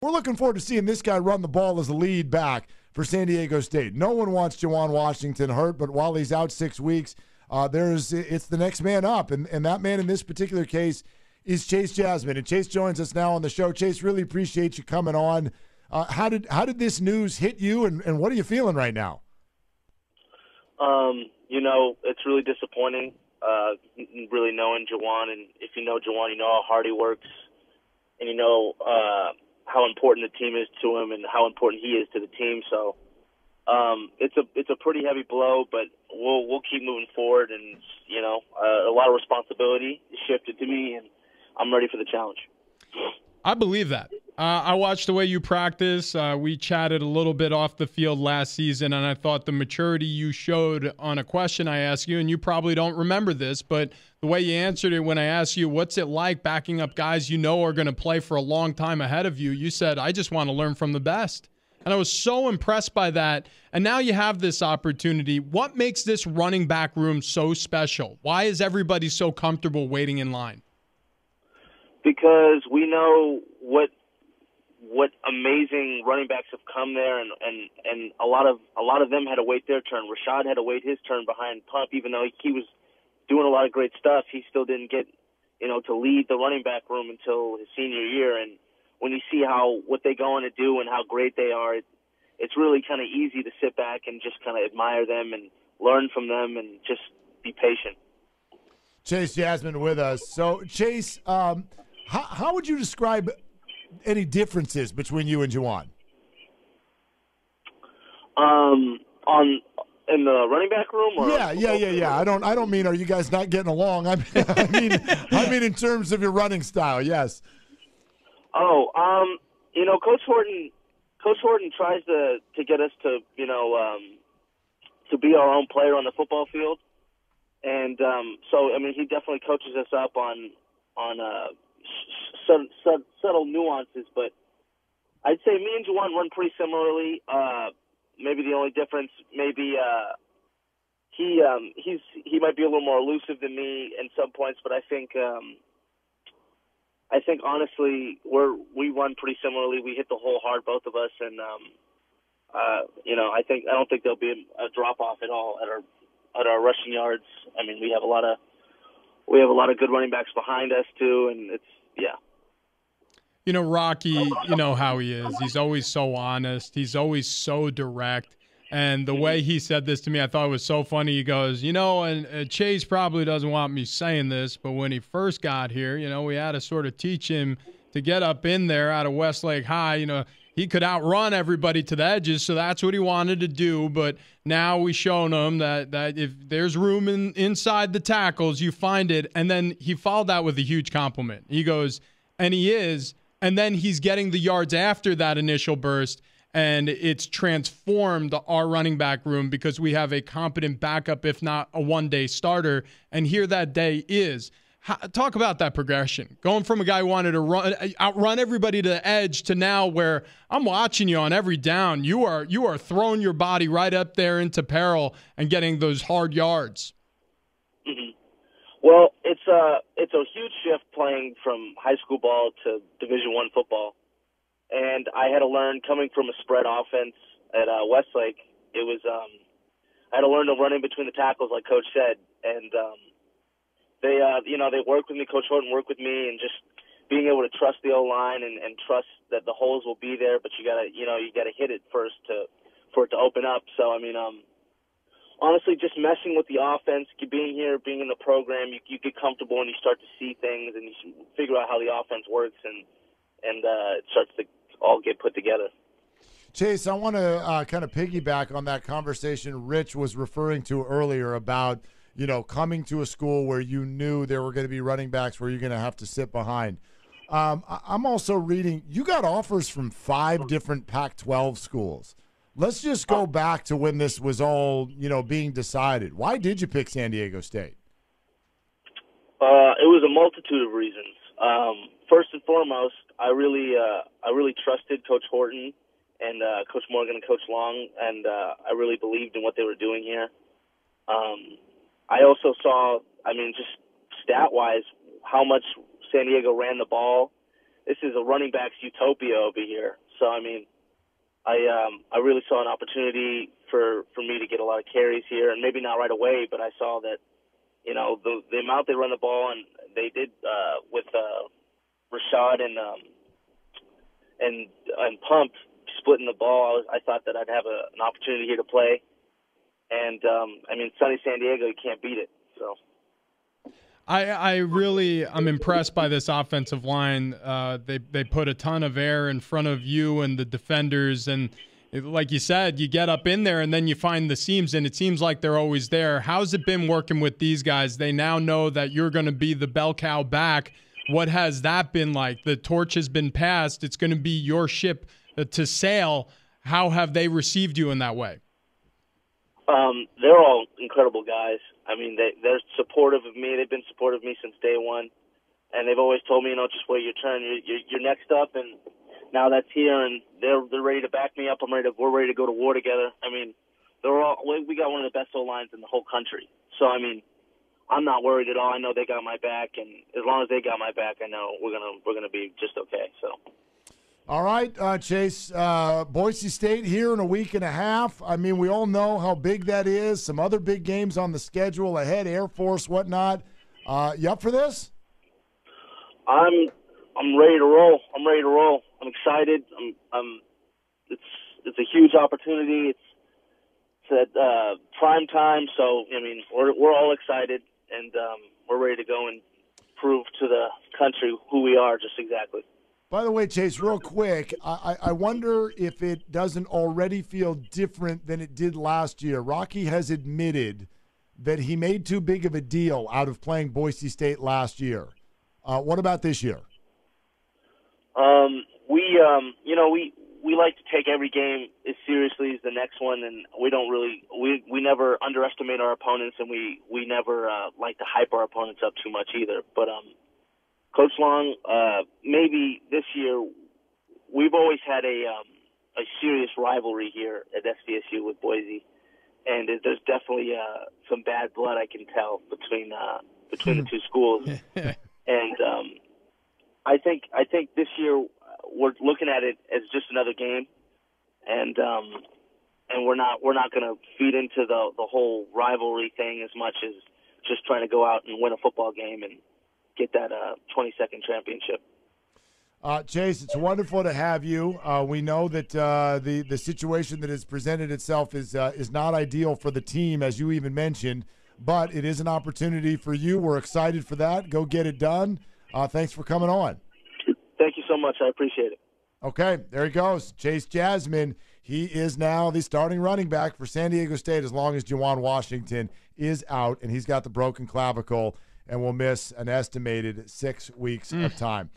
we're looking forward to seeing this guy run the ball as a lead back for San Diego State. No one wants Juwan Washington hurt, but while he's out 6 weeks, it's the next man up, and that man in this particular case is Chase Jasmine. And Chase joins us now on the show. Chase, really appreciate you coming on. How did this news hit you, and what are you feeling right now? It's really disappointing, really knowing Juwan. And if you know Juwan, you know how hard he works, and you know how important the team is to him and how important he is to the team. So it's a pretty heavy blow, but we'll keep moving forward. And, a lot of responsibility is shifted to me, and I'm ready for the challenge. I believe that. I watched the way you practice. We chatted a little bit off the field last season, and I thought the maturity you showed on a question I asked you, and you probably don't remember this, but the way you answered it when I asked you, what's it like backing up guys you know are going to play for a long time ahead of you, you said, I just want to learn from the best. And I was so impressed by that. And now you have this opportunity. What makes this running back room so special? Why is everybody so comfortable waiting in line? Because we know what amazing running backs have come there, and a lot of them had to wait their turn. Rashad had to wait his turn behind Pump, even though he was doing a lot of great stuff. He still didn't get to lead the running back room until his senior year. And when you see what they go on to do and how great they are, it's really kind of easy to sit back and just kind of admire them and learn from them and just be patient. Chase Jasmine with us. So, Chase, how would you describe any differences between you and Juwan? In the running back room? Or Yeah. I don't mean are you guys not getting along? I mean in terms of your running style. Yes. Coach Horton tries to get us to be our own player on the football field, and he definitely coaches us up on subtle nuances. But I'd say me and Juwan run pretty similarly. Maybe the only difference, he might be a little more elusive than me in some points, but I think honestly we run pretty similarly. We hit the hole hard, both of us, and I don't think there'll be a drop off at all at our rushing yards. I mean, we have a lot of good running backs behind us too, and it's Rocky, you know how he is. He's always so honest. He's always so direct. And the way he said this to me, I thought it was so funny. He goes, and Chase probably doesn't want me saying this, but when he first got here, we had to sort of teach him to get up in there out of Westlake High. He could outrun everybody to the edges, so that's what he wanted to do. But now we've shown him that if there's room inside the tackles, you find it. And then he followed that with a huge compliment. He goes, and he is, and then he's getting the yards after that initial burst. And it's transformed our running back room because we have a competent backup, if not a one-day starter. And here that day is. Talk about that progression. Going from a guy who wanted to outrun everybody to the edge to now where I'm watching you on every down. You are throwing your body right up there into peril and getting those hard yards. Mm-hmm. Well, it's a huge shift playing from high school ball to Division I football. And I had to learn, coming from a spread offense at Westlake, I had to learn to run in between the tackles, like Coach said. And they worked with me. Coach Horton worked with me, and just being able to trust the O-line and trust that the holes will be there, but you gotta hit it first for it to open up. So honestly, just messing with the offense, being here, being in the program, you get comfortable and you start to see things and you figure out how the offense works, and it starts to all get put together. Chase, I want to kind of piggyback on that conversation Rich was referring to earlier about, coming to a school where you knew there were going to be running backs where you're going to have to sit behind. I'm also reading you got offers from 5 different Pac-12 schools. Let's just go back to when this was all, being decided. Why did you pick San Diego State? It was a multitude of reasons. First and foremost, I really trusted Coach Horton and Coach Morgan and Coach Long, and I really believed in what they were doing here. I also saw, just stat-wise, how much San Diego ran the ball, this is a running back's utopia over here. So I mean, I really saw an opportunity for me to get a lot of carries here, and maybe not right away, but I saw that, you know, the amount they run the ball, and they did with Rashad and Pump splitting the ball. I thought that I'd have an opportunity here to play, and I mean, sunny San Diego, you can't beat it. So. I'm impressed by this offensive line. They put a ton of air in front of you and the defenders, and like you said, you get up in there and then you find the seams, and it seems like they're always there. How's it been working with these guys? They now know that you're going to be the bell cow back. What has that been like? The torch has been passed. It's going to be your ship to sail. How have they received you in that way? They're all incredible guys. I mean, they're supportive of me. They've been supportive of me since day one, and they've always told me, you know, just wait your turn. You're next up, and now that's here, and they're ready to back me up. We're ready to go to war together. I mean, we got one of the best O-lines in the whole country. So I mean, I'm not worried at all. I know they got my back, and as long as they got my back, I know we're gonna be just okay. So. All right, Chase, Boise State here in a week and a half. I mean, we all know how big that is. Some other big games on the schedule ahead, Air Force, whatnot. You up for this? I'm ready to roll. I'm ready to roll. I'm excited. It's a huge opportunity. It's at prime time, so I mean, we're all excited, and we're ready to go and prove to the country who we are. Just exactly. By the way, Chase, real quick, I wonder if it doesn't already feel different than it did last year. Rocky has admitted that he made too big of a deal out of playing Boise State last year. What about this year? We like to take every game as seriously as the next one, and we never underestimate our opponents, and we never like to hype our opponents up too much either. But Coach Long, maybe this year, we've always had a serious rivalry here at SDSU with Boise, and there's definitely some bad blood I can tell between the two schools. And I think this year we're looking at it as just another game, and we're not going to feed into the whole rivalry thing as much as just trying to go out and win a football game and get that 22nd championship. Chase, it's wonderful to have you. We know that the situation that has presented itself is not ideal for the team, as you even mentioned, but it is an opportunity for you. We're excited for that. Go get it done. Thanks for coming on. Thank you so much. I appreciate it. Okay, there he goes. Chase Jasmine. He is now the starting running back for San Diego State as long as Juwan Washington is out, and he's got the broken clavicle and will miss an estimated 6 weeks of time.